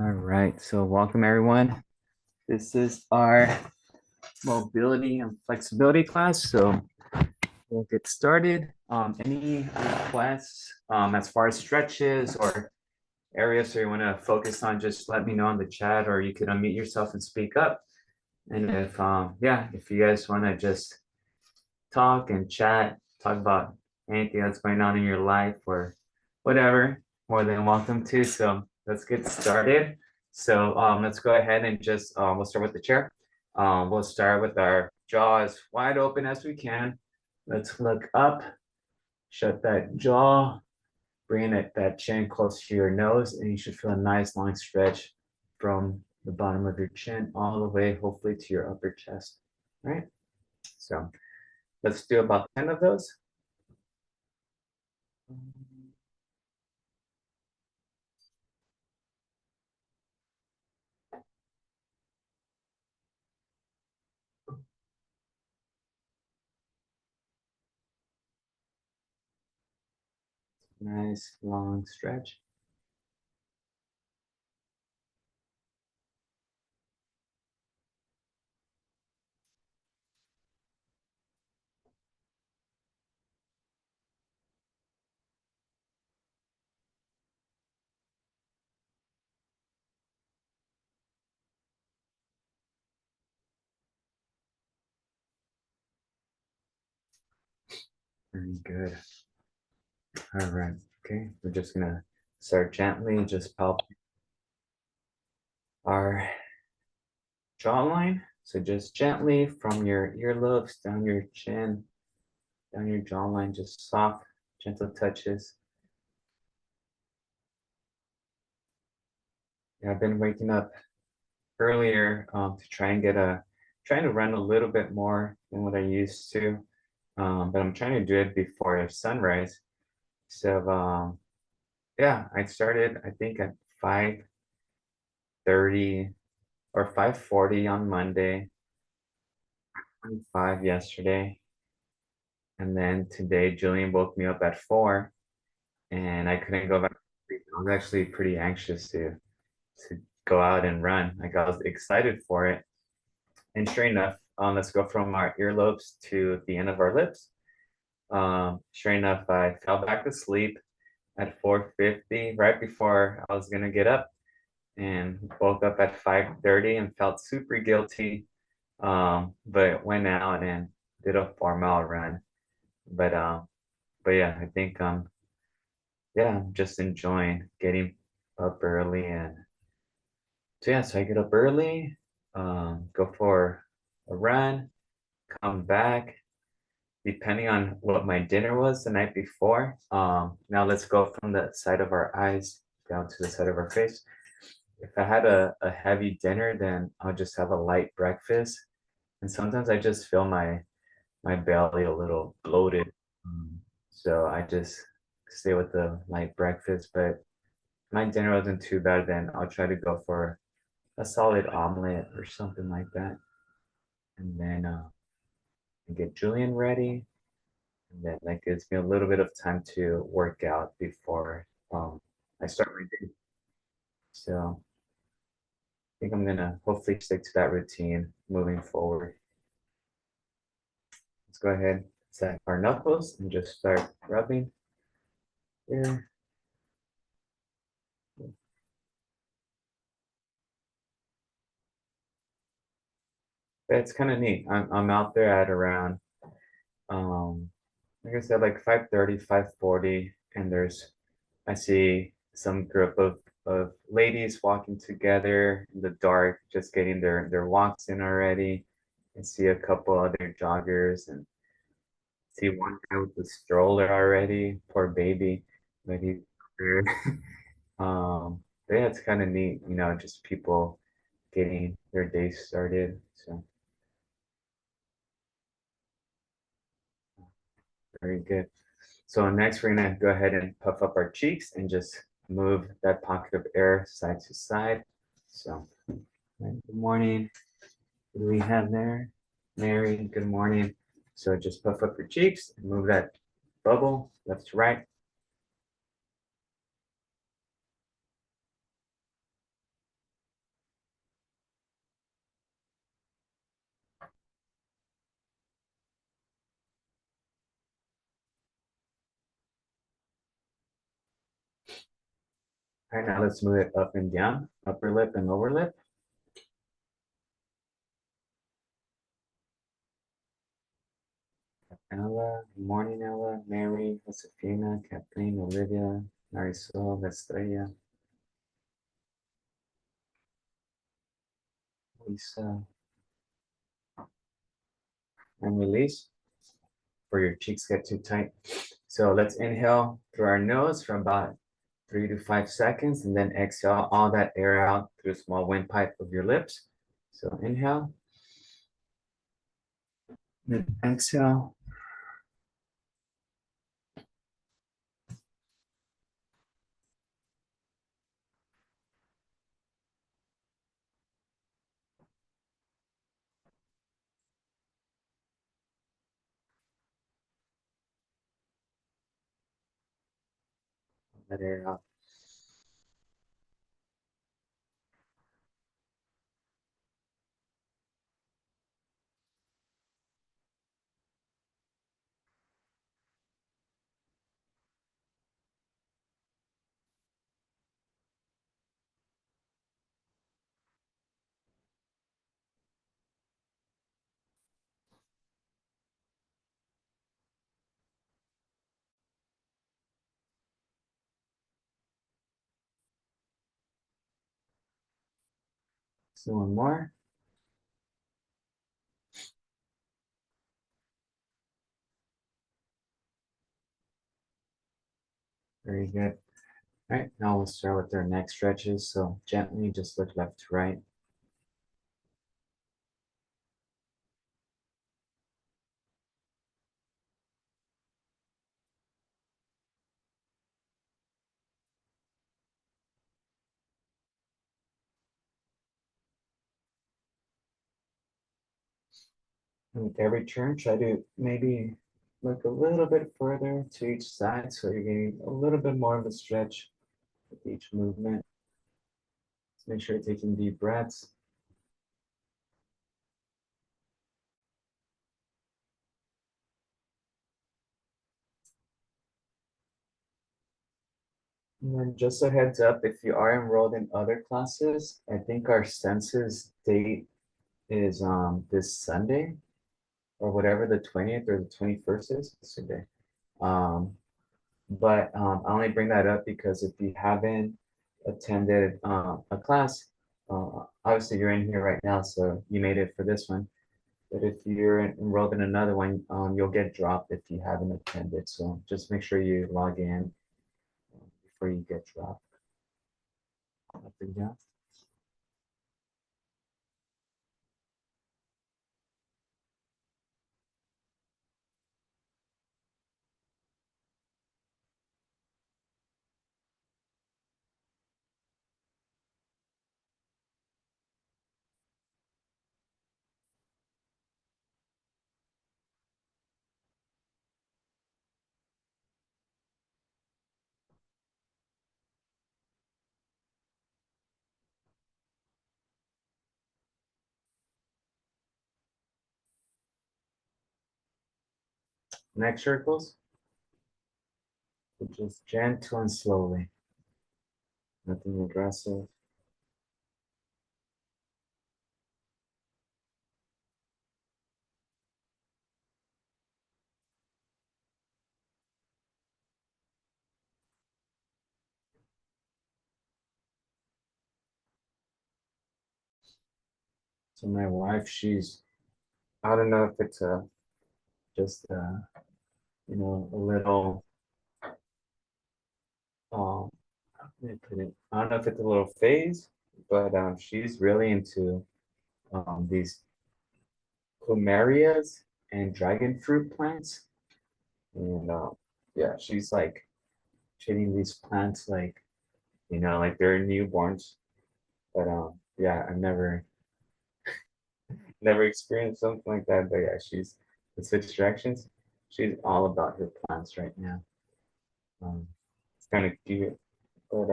All right, so welcome everyone. This is our mobility and flexibility class. So we'll get started. Any requests as far as stretches or areas that you want to focus on, just let me know in the chat, or you could unmute yourself and speak up. And if you guys want to just talk and chat, talk about anything that's going on in your life or whatever, more than welcome to. So let's get started. So let's go ahead and just we'll start with the chair. We'll start with our jaw as wide open as we can. Let's look up, shut that jaw, bring that chin close to your nose, and you should feel a nice long stretch from the bottom of your chin all the way, hopefully, to your upper chest. All right. So let's do about 10 of those. Nice long stretch. Very good. All right. Okay. We're just gonna start gently, just palpate our jawline. So just gently from your earlobes down your chin, down your jawline, just soft, gentle touches. Yeah, I've been waking up earlier to trying to run a little bit more than what I used to. But I'm trying to do it before sunrise. So yeah, I started I think at 5:30 or 5:40 on Monday, 5 yesterday, and then today Julian woke me up at 4, and I couldn't go back to sleep. I was actually pretty anxious to go out and run. Like I was excited for it, and sure enough, let's go from our earlobes to the end of our lips. Sure enough, I fell back to sleep at 4:50, right before I was gonna get up, and woke up at 5:30 and felt super guilty. But went out and did a 4 mile run. But but yeah, I think yeah, I'm just enjoying getting up early. And so yeah, so I get up early, go for a run, come back, depending on what my dinner was the night before. Now let's go from the side of our eyes down to the side of our face. If I had a heavy dinner, then I'll just have a light breakfast. And sometimes I just feel my belly a little bloated. Um, so I just stay with the light breakfast. But my dinner wasn't too bad, then I'll try to go for a solid omelet or something like that. And then get Julian ready. And then that gives me a little bit of time to work out before I start my day. So I think I'm gonna hopefully stick to that routine moving forward. Let's go ahead, set our knuckles, and just start rubbing here. It's kind of neat. I'm out there at around um like I said, like 5:30, 5:40, and I see some group of ladies walking together in the dark, just getting their walks in already. I see a couple other joggers and see one guy with a stroller already, poor baby, but he's there. But yeah, it's kind of neat, just people getting their day started. So very good. So next we're gonna go ahead and puff up our cheeks and just move that pocket of air side to side. So good morning. What do we have there? Mary, good morning. So just puff up your cheeks and move that bubble left to right. All right, now let's move it up and down, upper lip and lower lip. Ella, good morning, Ella, Mary, Josefina, Kathleen, Olivia, Marisol, Estrella, Lisa, and release before your cheeks get too tight. So let's inhale through our nose for about 3 to 5 seconds, and then exhale all that air out through a small windpipe of your lips. So inhale, then exhale. That air out. So one more. Very good. All right, now we'll start with our neck stretches. So gently just look left to right. And with every turn, try to maybe look a little bit further to each side so you're getting a little bit more of a stretch with each movement. Just make sure you're taking deep breaths. And then just a heads up, if you are enrolled in other classes, I think our census date is this Sunday or whatever the 20th or the 21st is. Sunday. Um, but I only bring that up because if you haven't attended a class, obviously you're in here right now, so you made it for this one. But if you're enrolled in another one, you'll get dropped if you haven't attended. So just make sure you log in before you get dropped. Up and down. Neck circles, just gentle and slowly. Nothing aggressive. So my wife, she's, I don't know if it's just a little um I don't know if it's a little phase, but she's really into these plumerias and dragon fruit plants. And yeah, she's like treating these plants like, like they're newborns. But yeah, I've never experienced something like that. But yeah, she's with switch directions. She's all about her plants right now. It's kind of cute. But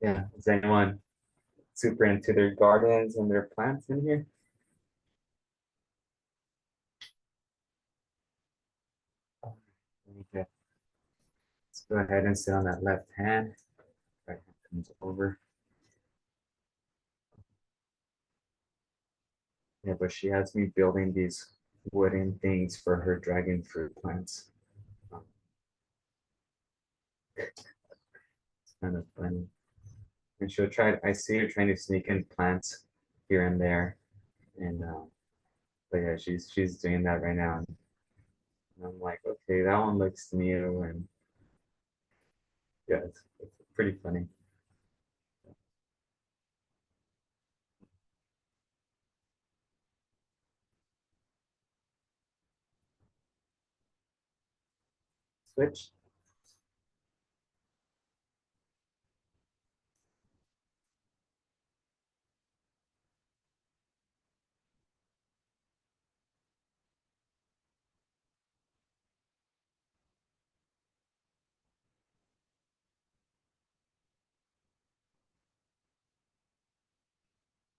yeah, is anyone super into their gardens and their plants in here? Very good. Let's go ahead and sit on that left hand. Right hand comes over. Yeah, but she has me building these wooden things for her dragon fruit plants. Um, It's kind of funny. And she'll try, I see her trying to sneak in plants here and there. And but yeah, she's doing that right now. And I'm like, okay, that one looks new. And yeah, it's pretty funny. Switch.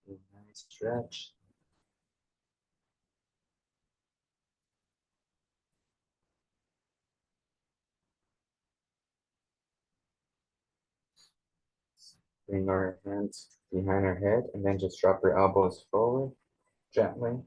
Nice stretch. Bring our hands behind our head and then just drop your elbows forward gently.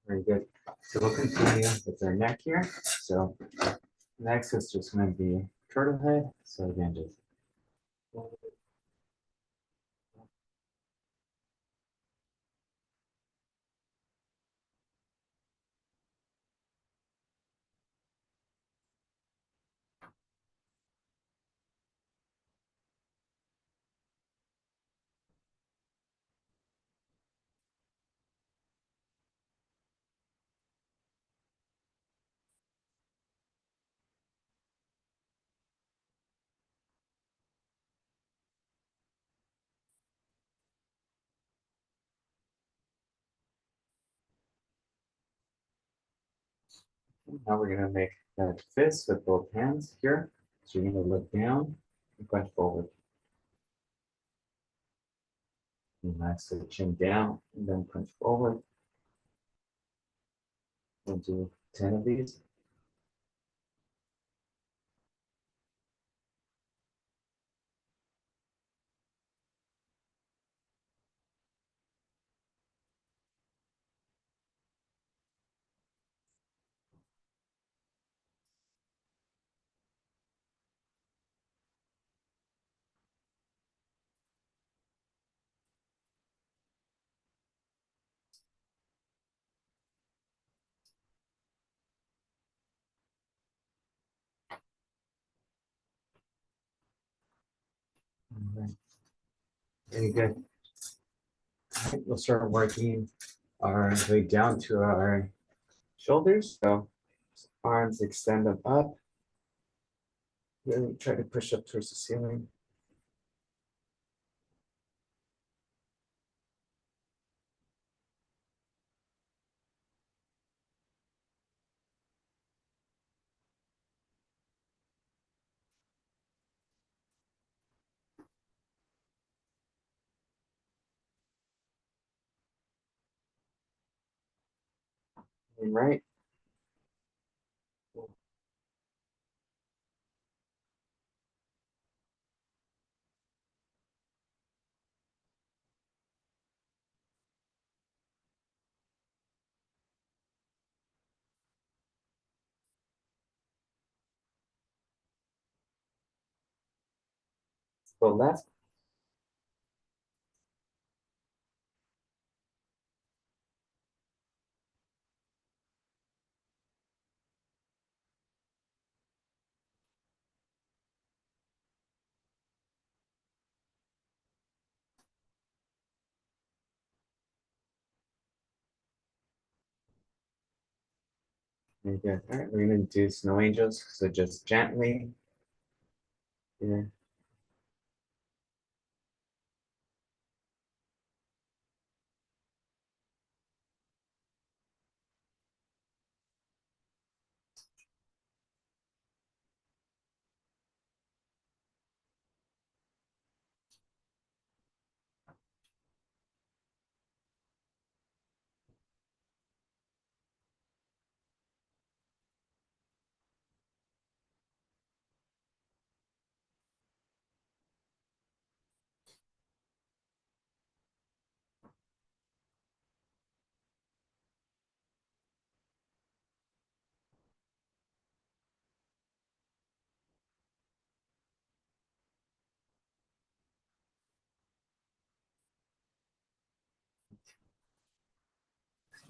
Very good. So we'll continue with our neck here. So next is just going to be turtle head. So again, just now we're going to make that fist with both hands here. So you're going to look down and punch forward. Relax the chin down and then punch forward. We'll do 10 of these. All right. Very good. All right, we'll start working our way down to our shoulders. So arms, extend them up. Really try to push up towards the ceiling. And right. Go left. Very good. All right, we're gonna do snow angels. So just gently here.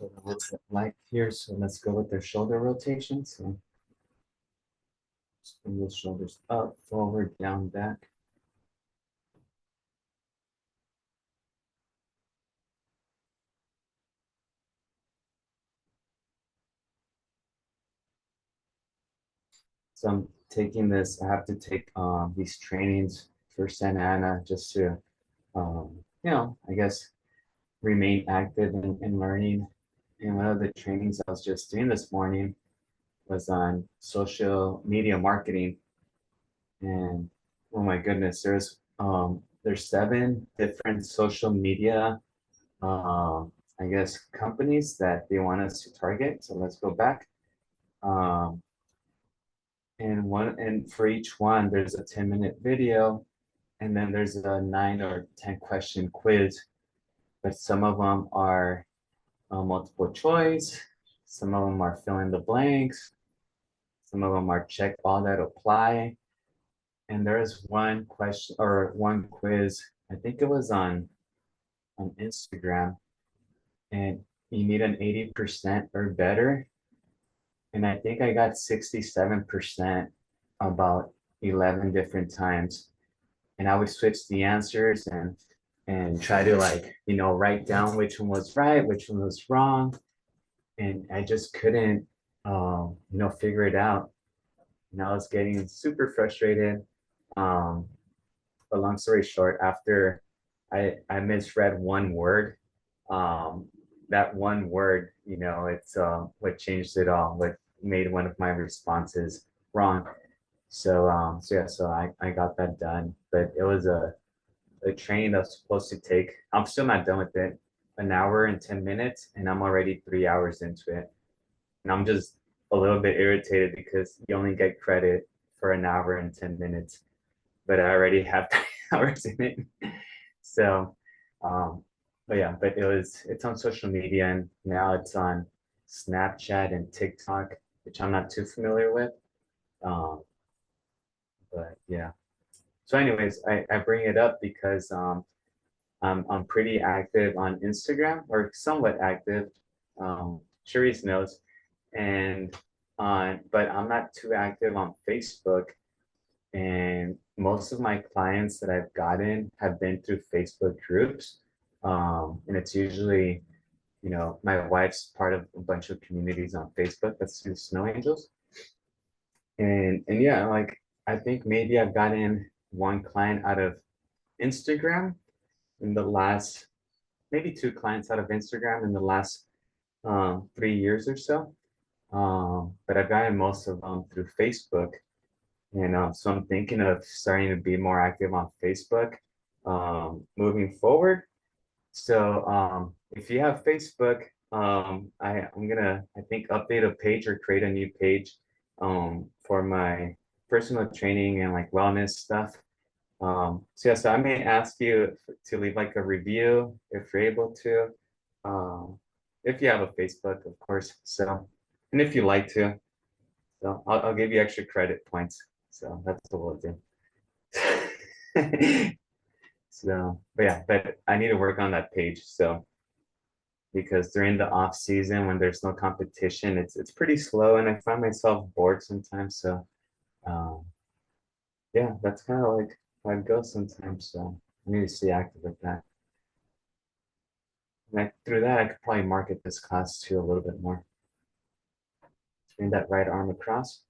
a little bit light here, so let's go with their shoulder rotation. So just bring those shoulders up, forward, down, back. So I'm taking this, I have to take these trainings for Santa Ana just to, I guess remain active in learning. And one of the trainings I was just doing this morning was on social media marketing. And oh my goodness, there's 7 different social media I guess companies that they want us to target. So let's go back. Um, and for each one, there's a 10-minute video, and then there's a 9 or 10 question quiz. But some of them are multiple choice, some of them are fill in the blanks, some of them are check all that apply. And there is one question or one quiz, I think it was on Instagram, and you need an 80% or better. And I think I got 67% about 11 different times. And I would switch the answers and try to write down which one was right, which one was wrong. And I just couldn't figure it out. And I was getting super frustrated. Um, but long story short, after I misread one word, um, that one word, it's what changed it all, what made one of my responses wrong. So I got that done, but it was a training that's supposed to take, I'm still not done with it, an hour and 10 minutes, and I'm already 3 hours into it. And I'm just a little bit irritated because you only get credit for an hour and 10 minutes, but I already have 3 hours in it. So, but yeah, but it's on social media, and now it's on Snapchat and TikTok, which I'm not too familiar with. Um, but yeah. So anyways, I bring it up because I'm pretty active on Instagram, or somewhat active. Cherise knows, and but I'm not too active on Facebook. And most of my clients that I've gotten have been through Facebook groups. And it's usually, my wife's part of a bunch of communities on Facebook that's through Snow Angels. And yeah, like I think maybe I've gotten one client out of Instagram in the last, maybe 2 clients out of Instagram in the last 3 years or so. But I've gotten most of them through Facebook. And so I'm thinking of starting to be more active on Facebook moving forward. So if you have Facebook, I'm gonna, I think, update a page or create a new page for my personal training and like wellness stuff. So I may ask you to leave like a review if you're able to, um, if you have a Facebook, of course. So, and if you like to, so I'll give you extra credit points. So that's what we'll do. So, but yeah, but I need to work on that page. So because during the off season when there's no competition, it's pretty slow, and I find myself bored sometimes. So um, yeah, that's kind of like how it goes sometimes. So I need to stay active with that. And through that, I could probably market this class too a little bit more. Bring that right arm across.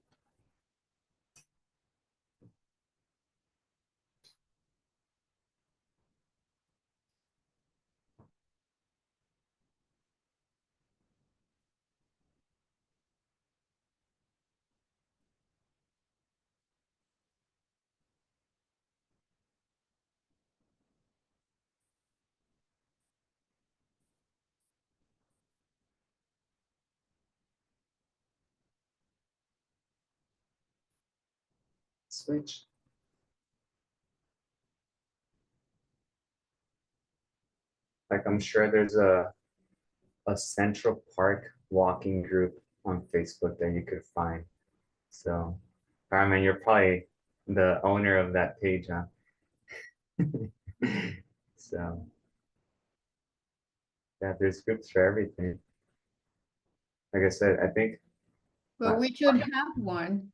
Switch. Like I'm sure there's a Central Park walking group on Facebook that you could find. So, Carmen, you're probably the owner of that page, huh? So, yeah, there's groups for everything. like I said, I think, But we should have one.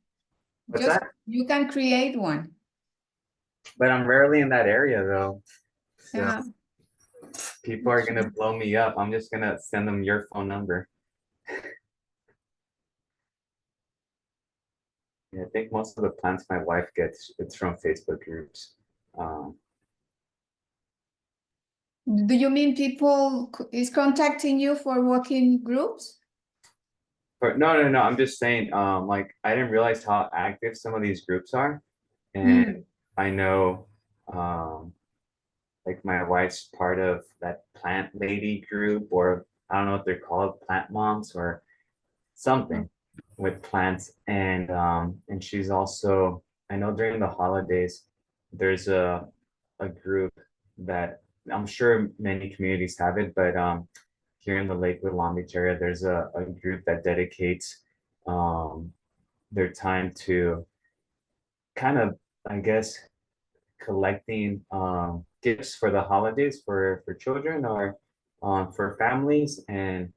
what's Just, that? you can create one. But I'm rarely in that area though. So Yeah. people are gonna blow me up. I'm just gonna send them your phone number. Yeah, I think most of the plants my wife gets, it's from Facebook groups. Um, Do you mean people is contacting you for working groups? but no, I'm just saying, like I didn't realize how active some of these groups are. And Hmm. I know, like my wife's part of that plant lady group, or I don't know what they're called, plant moms or something with plants. And she's also, I know during the holidays, there's a group that I'm sure many communities have it, but here in the Lakewood Long Beach area, there's a group that dedicates um, their time to kind of, I guess, collecting gifts for the holidays for children or for families. And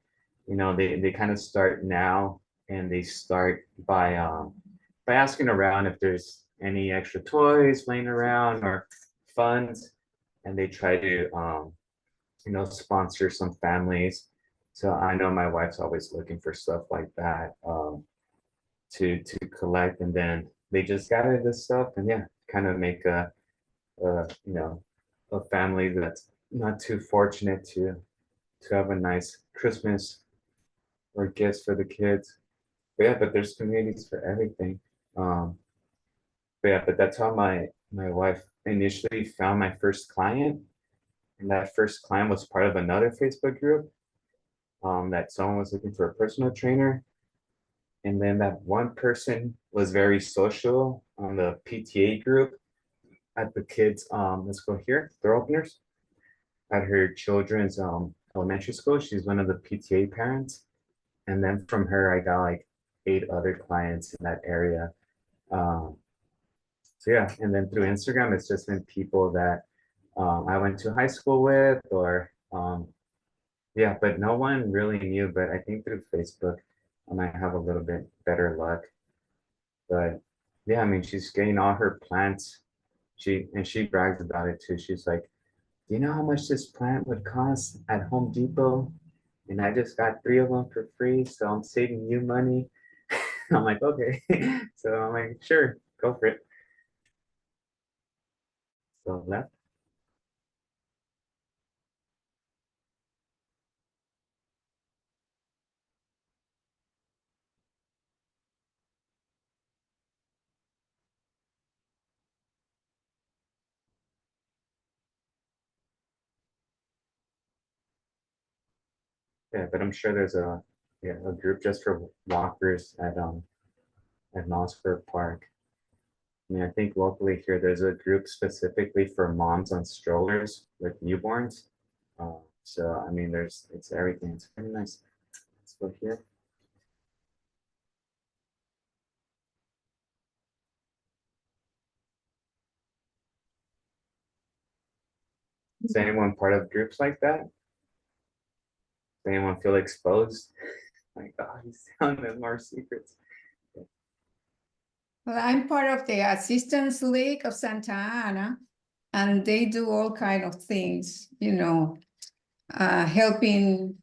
they kind of start now, and they start by asking around if there's any extra toys laying around or funds, and they try to sponsor some families. So I know my wife's always looking for stuff like that, to collect, and then they just gather this stuff and yeah, kind of make uh, you know, a family that's not too fortunate to have a nice Christmas or gifts for the kids. But yeah, but there's communities for everything. Um, but yeah, but that's how my wife initially found my first client, and that first client was part of another Facebook group. That someone was looking for a personal trainer, and then that one person was very social on the PTA group at the kids. Let's go here, door openers at her children's elementary school. She's one of the PTA parents. And then from her, I got like 8 other clients in that area. Um, so yeah, and then through Instagram, it's just been people that I went to high school with, or yeah, but no one really knew. But I think through Facebook, I might have a little bit better luck. But yeah, I mean, she's getting all her plants. She brags about it too. She's like, do you know how much this plant would cost at Home Depot? And I just got 3 of them for free, so I'm saving you money. I'm like, okay. So I'm like, sure, go for it. So left. Yeah, but I'm sure there's a group just for walkers at Mossburg Park. I mean, I think locally here there's a group specifically for moms on strollers with newborns. So I mean, it's everything. It's pretty nice. Let's go here. Is anyone part of groups like that? Does anyone feel exposed? Like, oh, he's telling them more secrets. Well, I'm part of the Assistance League of Santa Ana, and they do all kind of things, helping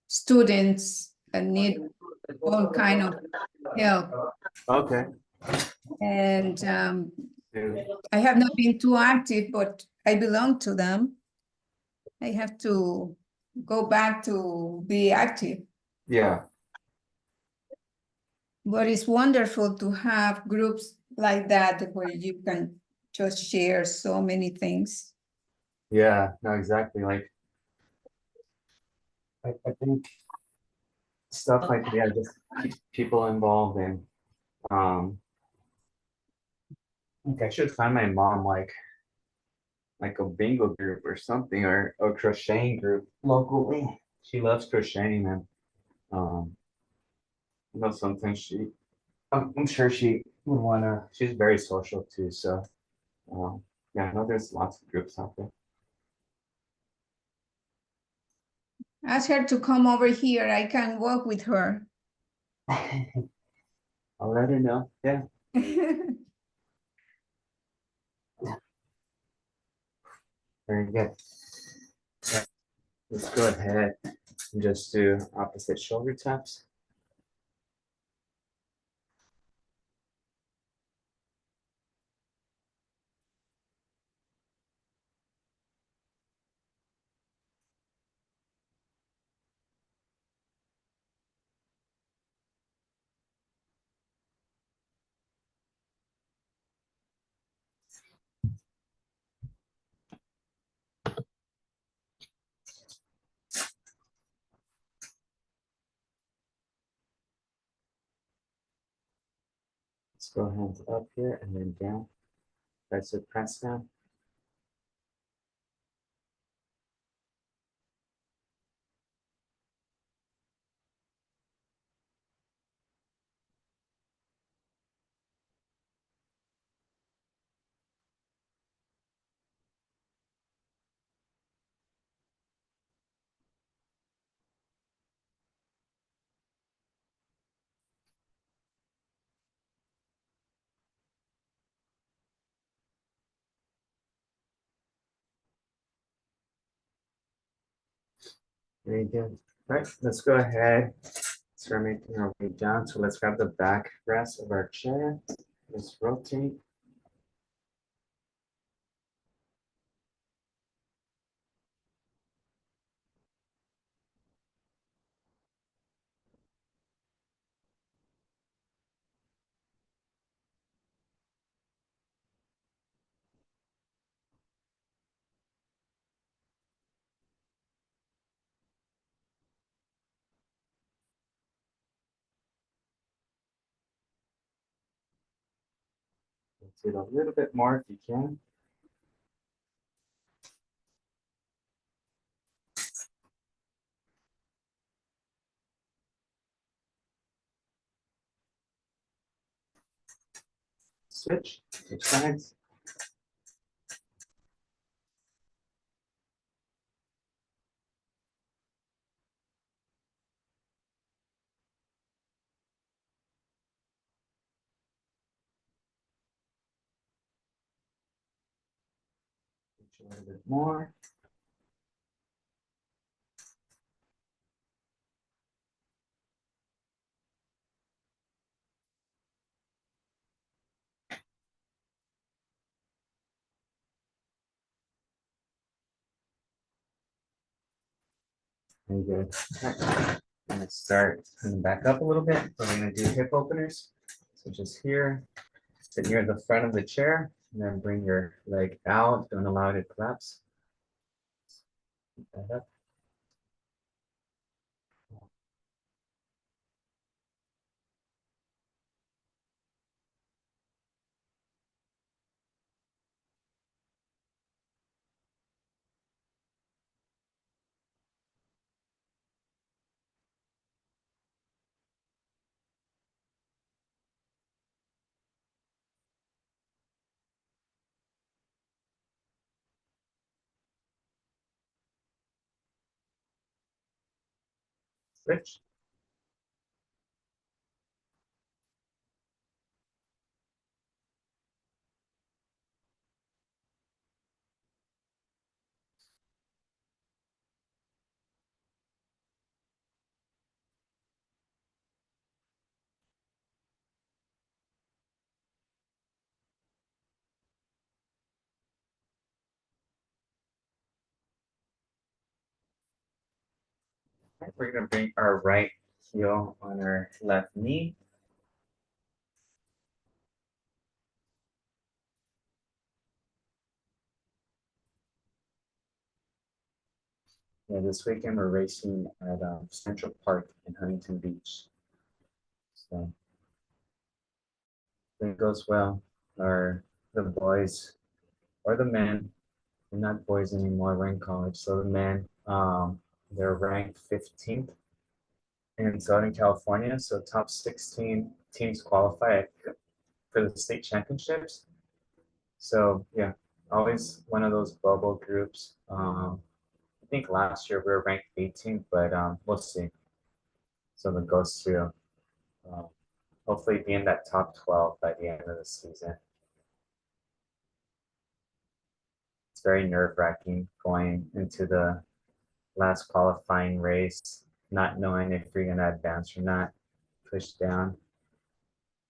students that need all kind of help. Okay. And Yeah. I have not been too active, but I belong to them. I have to go back to be active. Yeah. But it's wonderful to have groups like that where you can just share so many things. Yeah. No, exactly. Like, I think stuff like, yeah, just keeps people involved. And like I should find my mom like a bingo group or something, or a crocheting group locally. She loves crocheting, and um sometimes I'm sure she would wanna, she's very social too. So um yeah, I know there's lots of groups out there. Ask her to come over here. I can walk with her. I'll let her know. Yeah. Very good. Yeah, let's go ahead and just do opposite shoulder taps. Let's go hands up here and then down. Bicep press down. Very good. All right, let's go ahead. Start making our way down. So let's grab the back rest of our chair. Let's rotate. Rotate a little bit more if you can. Switch sides. Switch a little bit more. Very good. Okay. I'm gonna start coming back up a little bit. We're gonna do hip openers. So just here, sit near the front of the chair, and then bring your leg out. Don't allow it to collapse. Keep that up. Switch. Okay, we're gonna bring our right heel on our left knee. Yeah, this weekend we're racing at Central Park in Huntington Beach. So if it goes well, our the boys or the men, we're not boys anymore, we're in college. So the men, they're ranked 15th in Southern California. So top 16 teams qualify for the state championships. So yeah, always one of those bubble groups. think last year we were ranked 18th, but we'll see. So the goes to um, hopefully be in that top 12 by the end of the season. It's very nerve-wracking going into the last qualifying race, not knowing if you're gonna advance or not, push down.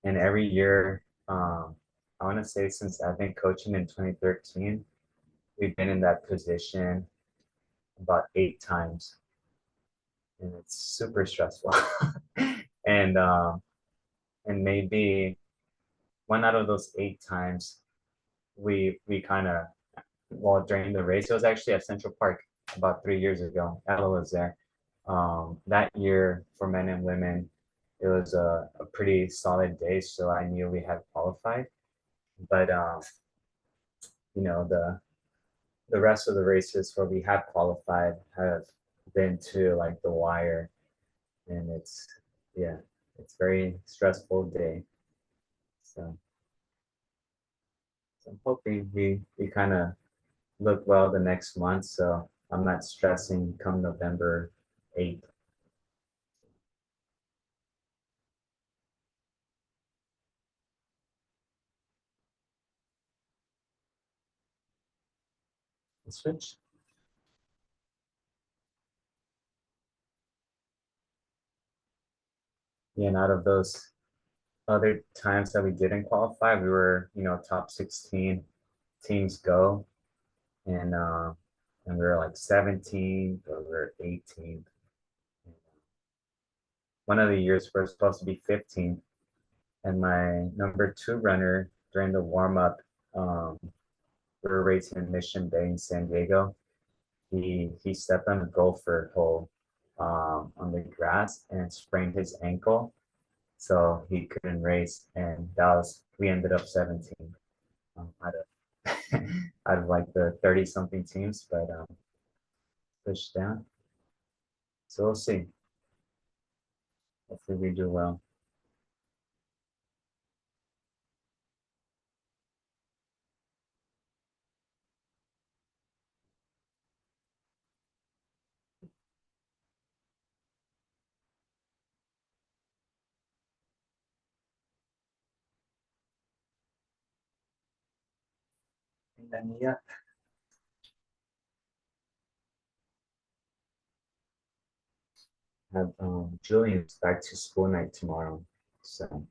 And every year, I want to say since I've been coaching in 2013, we've been in that position about 8 times, and it's super stressful. and and maybe one out of those 8 times, we kind of, well, during the race, it was actually at Central Park about 3 years ago. Ella was there. That year for men and women, it was a pretty solid day, so I knew we had qualified. But you know, the rest of the races where we have qualified have been to like the wire, and it's, yeah, it's very stressful day. So, so I'm hoping we kind of look well the next month, so I'm not stressing come November 8th. Switch. Yeah, and out of those other times that we didn't qualify, we were, top 16 teams go, and and we were like 17th or we were 18th. One of the years we are supposed to be 15th, and my number two runner during the warm up, um, we were racing in Mission Bay in San Diego. He stepped on a gopher hole on the grass and sprained his ankle, so he couldn't race, and we ended up 17 out of out of like the 30 something teams, but pushed down. So we'll see. Hopefully we do well. And then yeah, have Julian's back to school night tomorrow. So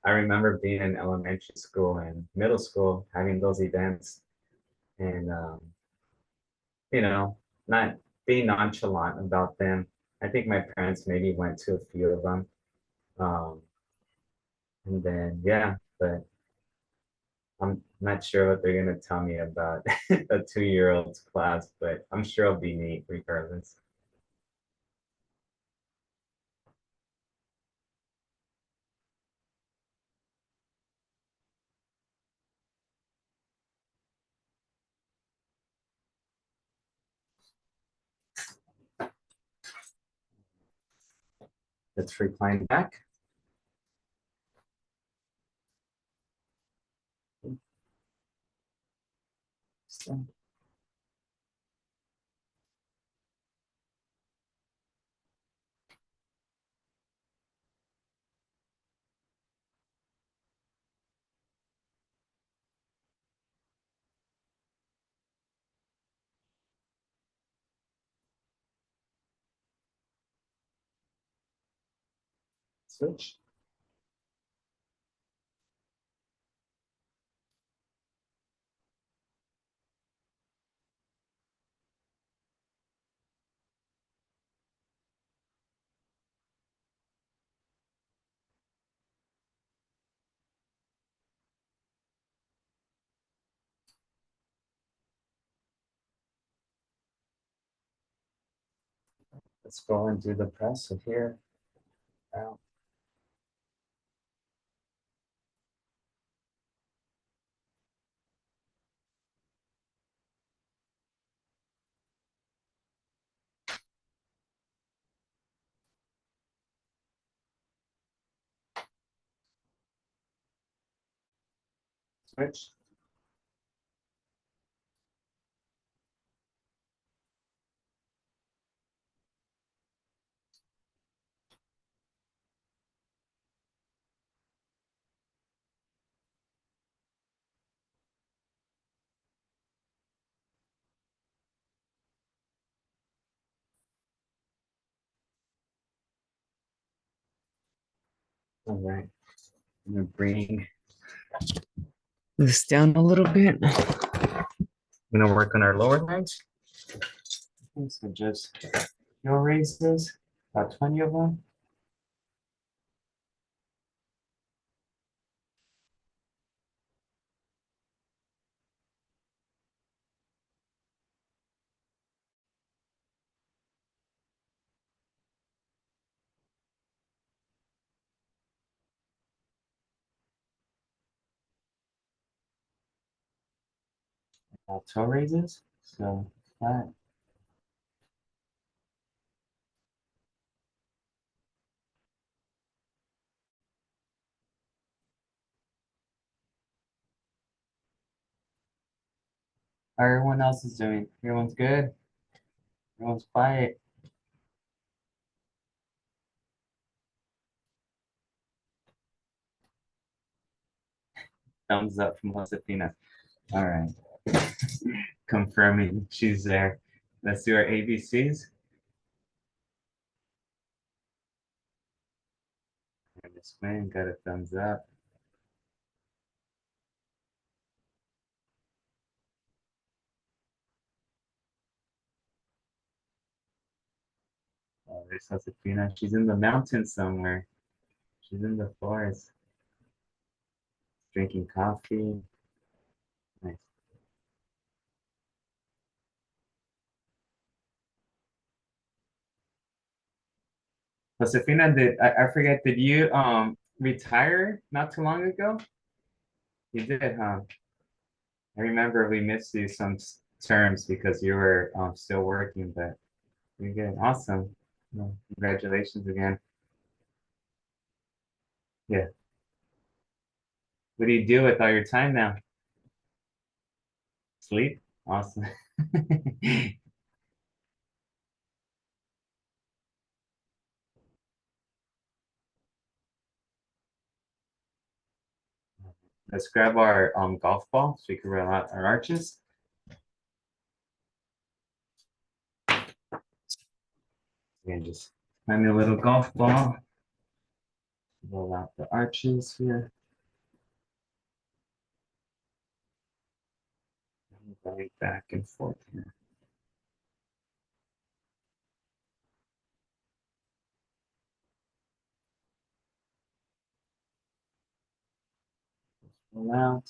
I remember being in elementary school and middle school having those events, and you know, not being nonchalant about them. I think my parents maybe went to a few of them. Um, and then, yeah, but I'm not sure what they're going to tell me about a 2-year-old's class, but I'm sure it'll be neat regardless. Let's recline back. Switch. Let's go and do the press. So here, out. Switch. All right. I'm gonna bring this down a little bit. I'm gonna work on our lower legs. Okay, so just heel raises, about 20 of them. Toe raises, so flat. How everyone else is doing? Everyone's good? Everyone's quiet? Thumbs up from Josefina. All right. Confirming she's there. Let's do our ABCs. And Miss Quinn got a thumbs up. Oh, there's Josefina. She's in the mountains somewhere. She's in the forest, drinking coffee. Nice. Josefina, I forget, did you retire not too long ago? You did, huh? I remember we missed you some terms because you were still working, but you're good. Awesome. Well, congratulations again. Yeah. What do you do with all your time now? Sleep? Awesome. Let's grab our golf ball so we can roll out our arches. And just find me a little golf ball. Roll out the arches here. Going back and forth here. Roll out.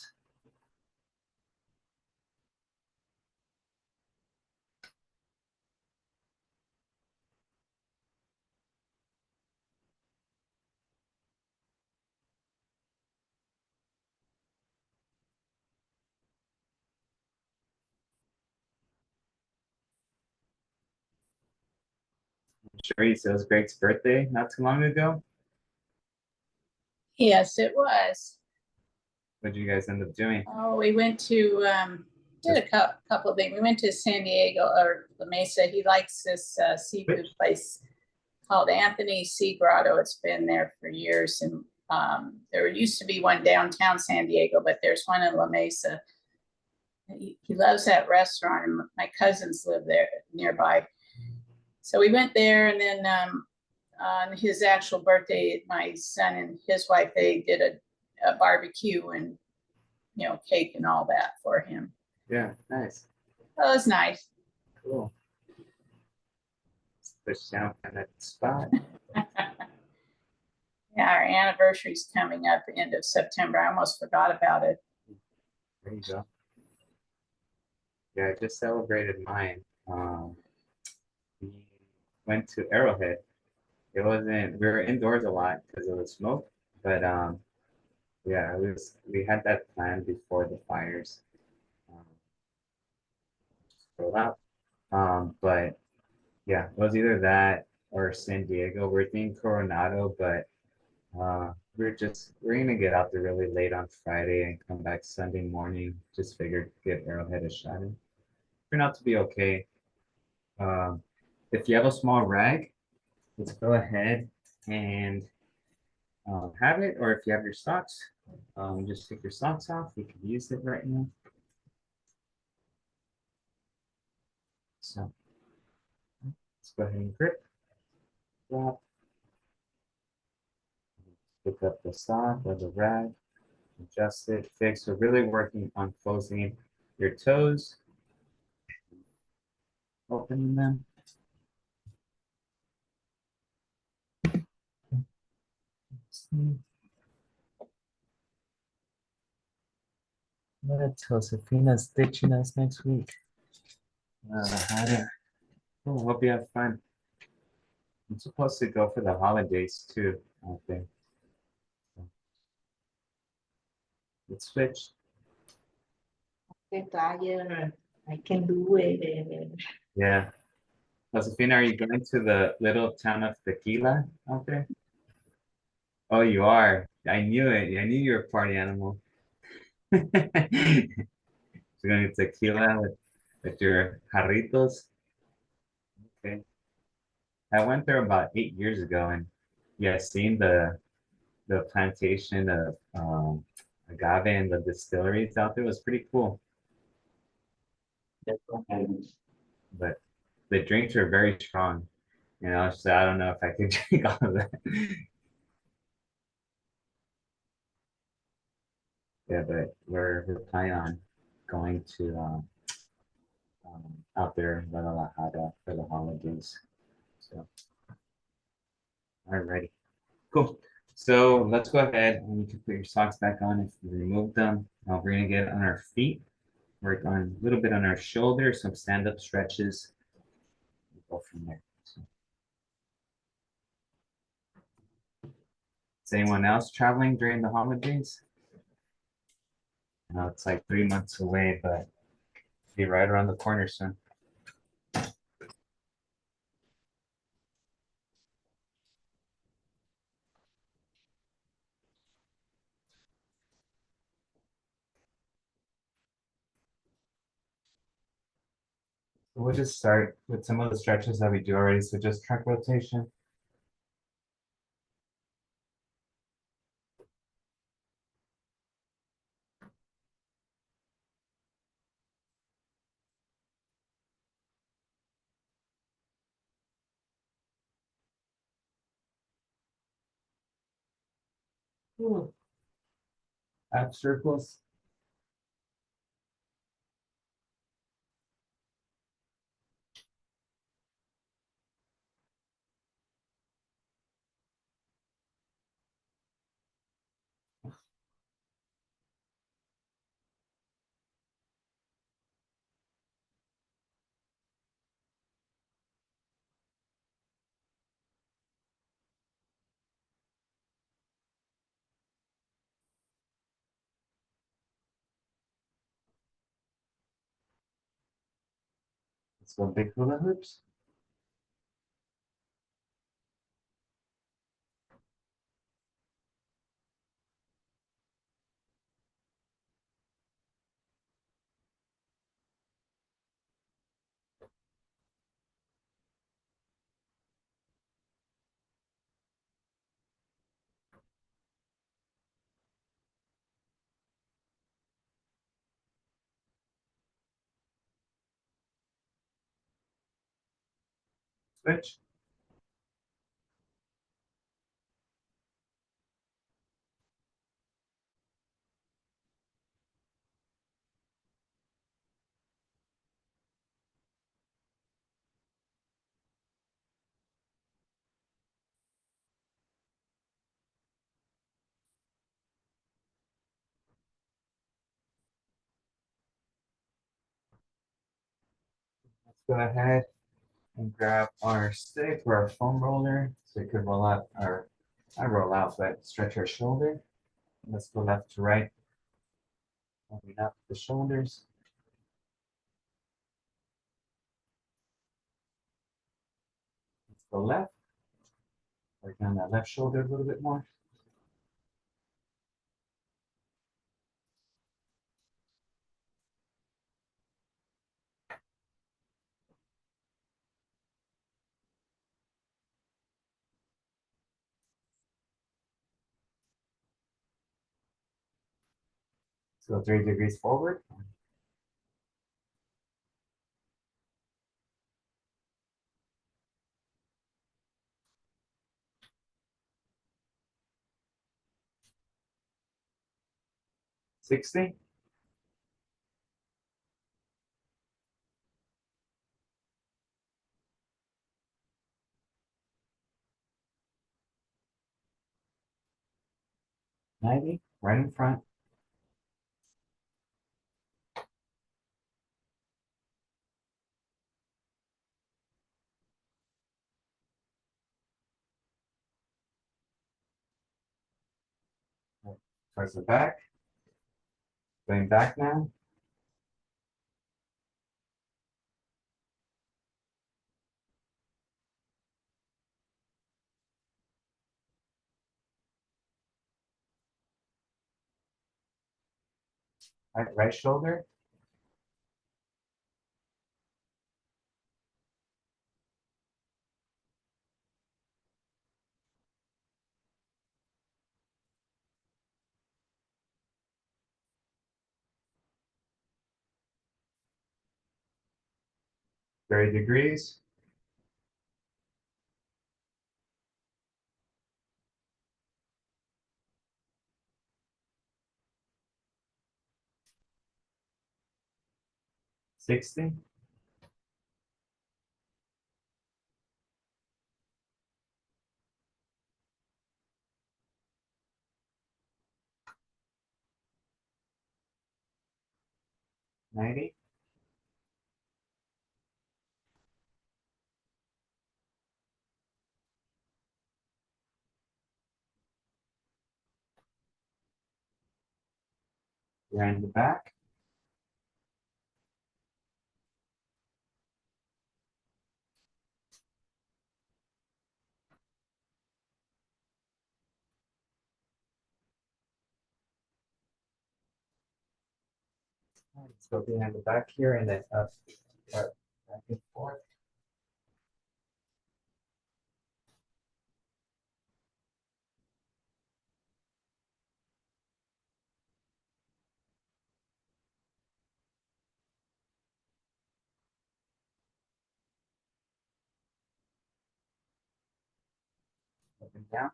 Sharice, it was Greg's birthday not too long ago. Yes, it was. What did you guys end up doing? Oh, we went to, did a couple of things. We went to San Diego or La Mesa. He likes this seafood place called Anthony's Sea Grotto. It's been there for years. And there used to be one downtown San Diego, but there's one in La Mesa. He loves that restaurant, and my cousins live there nearby. So we went there, and then on his actual birthday, my son and his wife, they did a barbecue and, you know, cake and all that for him. Yeah, nice. That was nice. Cool. Push down on that spot. Yeah, our anniversary's coming up the end of September. I almost forgot about it. There you go. Yeah, I just celebrated mine. We went to Arrowhead. It wasn't, we were indoors a lot because it was smoke, but yeah, we had that planned before the fires rolled out. But yeah, it was either that or San Diego. We're thinking Coronado, but we're gonna get out there really late on Friday and come back Sunday morning. Just figured give Arrowhead a shot and turned out to be okay. Um, if you have a small rag, let's go ahead and have it, or if you have your socks, just take your socks off. You can use it right now. So let's go ahead and grip, drop, Pick up the sock or the rag, adjust it, fix. We're really working on closing your toes, opening them. I'm gonna tell Safina's ditching us next week. Oh, hope you have fun. I'm supposed to go for the holidays too, I think. Let's switch. Tired. I can do it. Yeah. Josefina, are you going to the little town of Tequila out there? Oh, you are. I knew it. I knew you were a party animal. You're going to Tequila with your jarritos. Okay. I went there about 8 years ago, and yeah, seeing the plantation of agave and the distilleries out there was pretty cool. But the drinks are very strong. You know, so I don't know if I could drink all of that. Yeah, but we're planning on going to out there in Guadalajara for the holidays. So, alrighty, cool. So let's go ahead and you can put your socks back on if you removed them. Now we're gonna get on our feet, work on a little bit on our shoulders, some stand-up stretches. We'll go from there. So, is anyone else traveling during the holidays? I know it's like 3 months away, but be right around the corner soon. We'll just start with some of the stretches that we do already. So just track rotation. Ab circles. Let's go big hula hoops. Switch. Let's go ahead and grab our stick or our foam roller so we could roll out our, not roll out, but stretch our shoulder. Let's go left to right. Opening up the shoulders. Let's go left. Work on that left shoulder a little bit more. So 3 degrees forward. 60? $90, right in front. Towards the back. Going back now. Right shoulder. Thirty degrees. $60. $90. Behind the back. Let's go behind the back here and then up, back and forth. Up and down.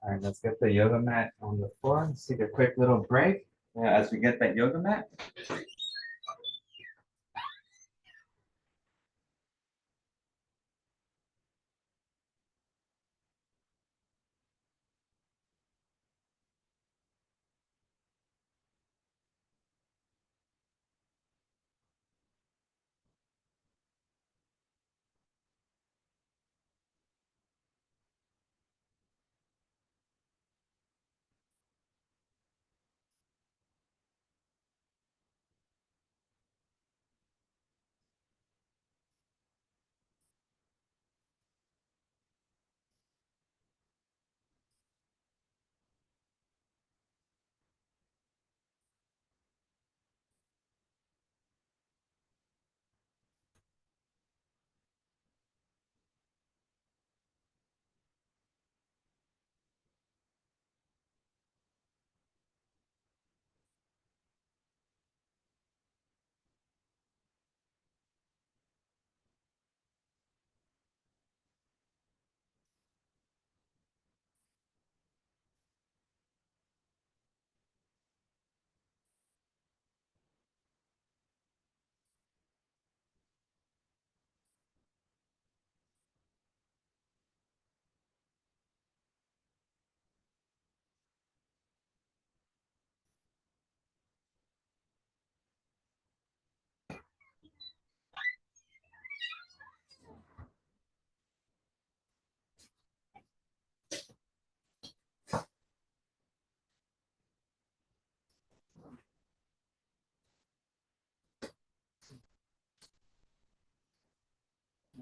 All right, let's get the yoga mat on the floor. Let's take a quick little break as we get that yoga mat.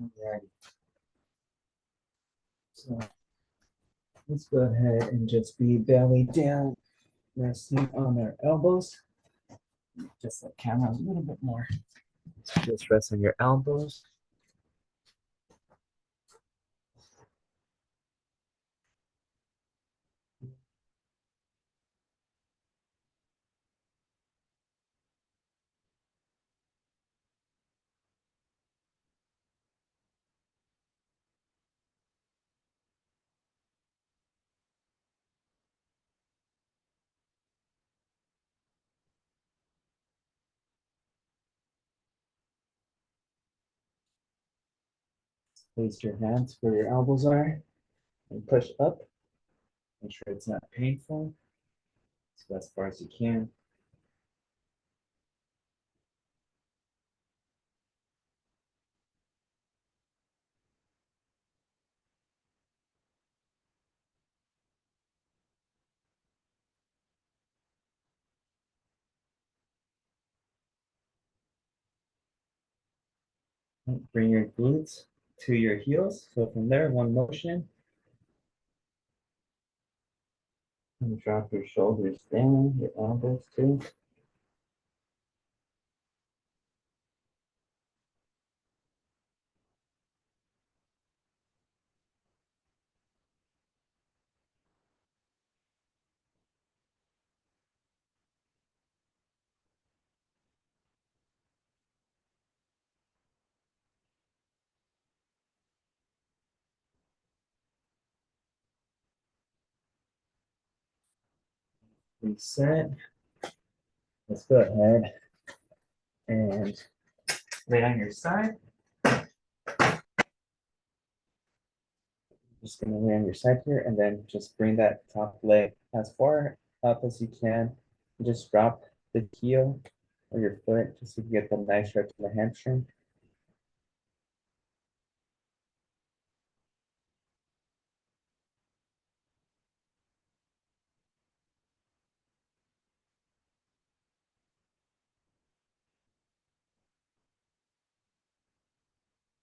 Alrighty. So let's go ahead and just be belly down, resting on our elbows. Just the camera a little bit more. Just rest on your elbows. Place your hands where your elbows are and push up. Make sure it's not painful. So as far as you can. Bring your glutes to your heels. So from there, one motion. And drop your shoulders down, your elbows too. Reset. Let's go ahead and lay on your side. Just gonna lay on your side here and then just bring that top leg as far up as you can. And just drop the heel of your foot just so you get the nice stretch in the hamstring.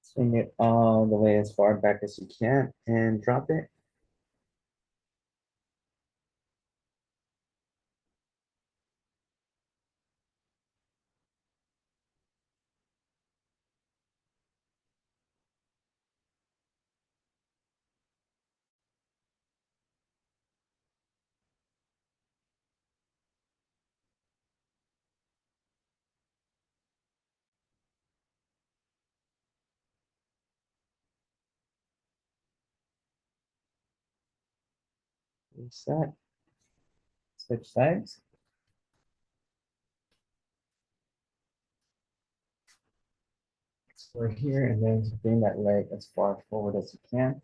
Swing it all the way as far back as you can and drop it. Reset. Switch sides. We're here and then bring that leg as far forward as you can.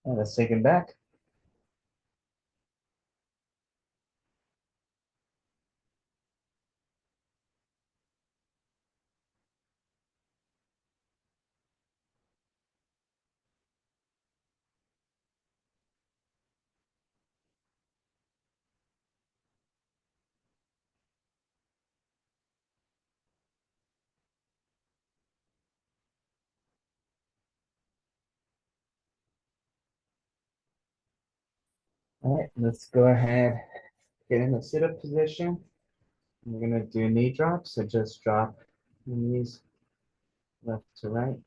And let's take it back. All right, let's go ahead, get in the sit-up position. We're gonna do knee drops, so just drop your knees left to right.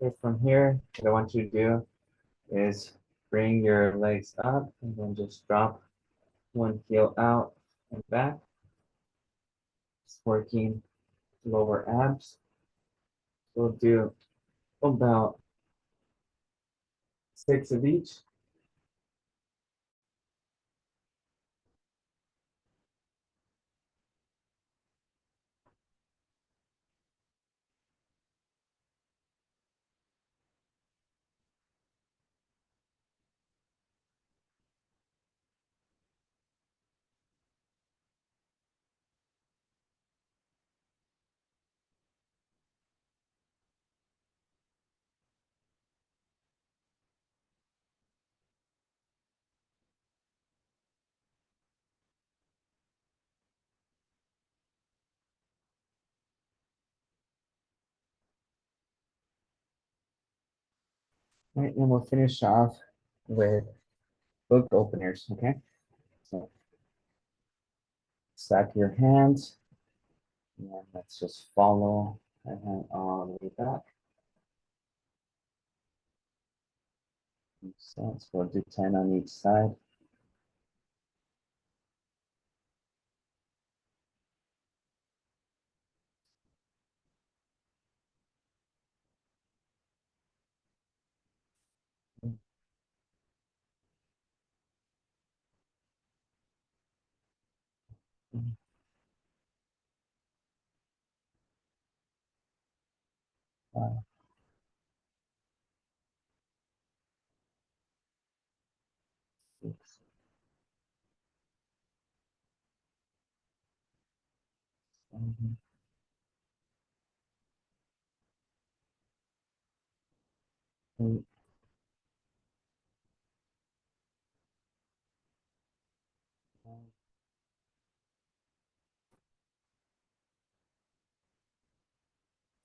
Okay, from here, what I want you to do is bring your legs up and then just drop one heel out and back. Just working lower abs. We'll do about 6 of each. Right, and we'll finish off with book openers, okay? So stack your hands. And let's just follow that hand all the way back. So let's go do 10 on each side. Five, 6, 7, 8, 9,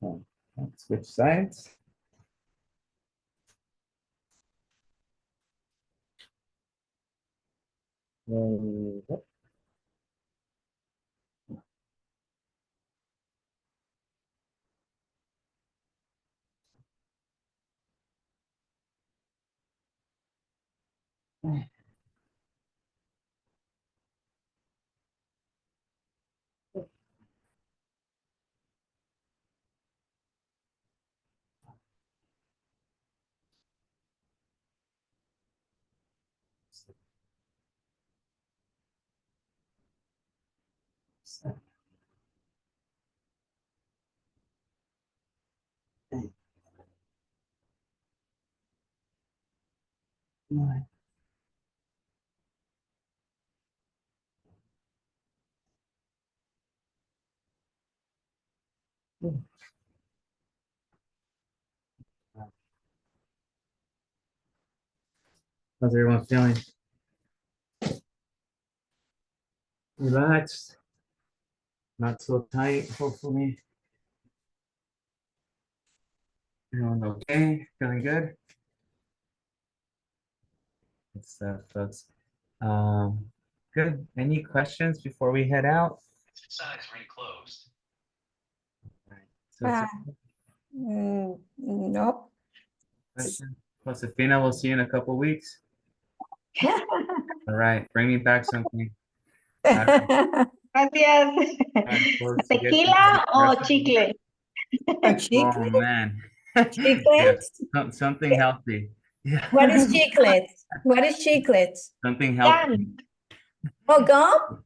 10. Let's switch sides. There we go. Seven, 8, 9. How's everyone feeling? Relaxed, not so tight, hopefully. Everyone okay? Feeling good? Good stuff, folks. Good. Any questions before we head out? Size reclosed. Alright, so Ah, nope. question. Josefina, we'll see you in a couple weeks. All right, bring me back something. Gracias. Alright, folks, you get ¿Tequila the o rest of- chicle? A Oh, chicle? man. Yeah, Chiclet? something healthy. Yeah. What is chiclet? What is chiclet? Something healthy. Gum. Oh, gum?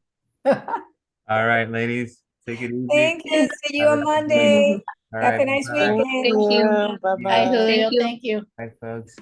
All right, ladies, take it easy. Thank you. See you Have a on good Monday. All Have right, a nice bye. weekend. Thank you. Bye Bye, bye. Julio. Thank you. Bye, folks.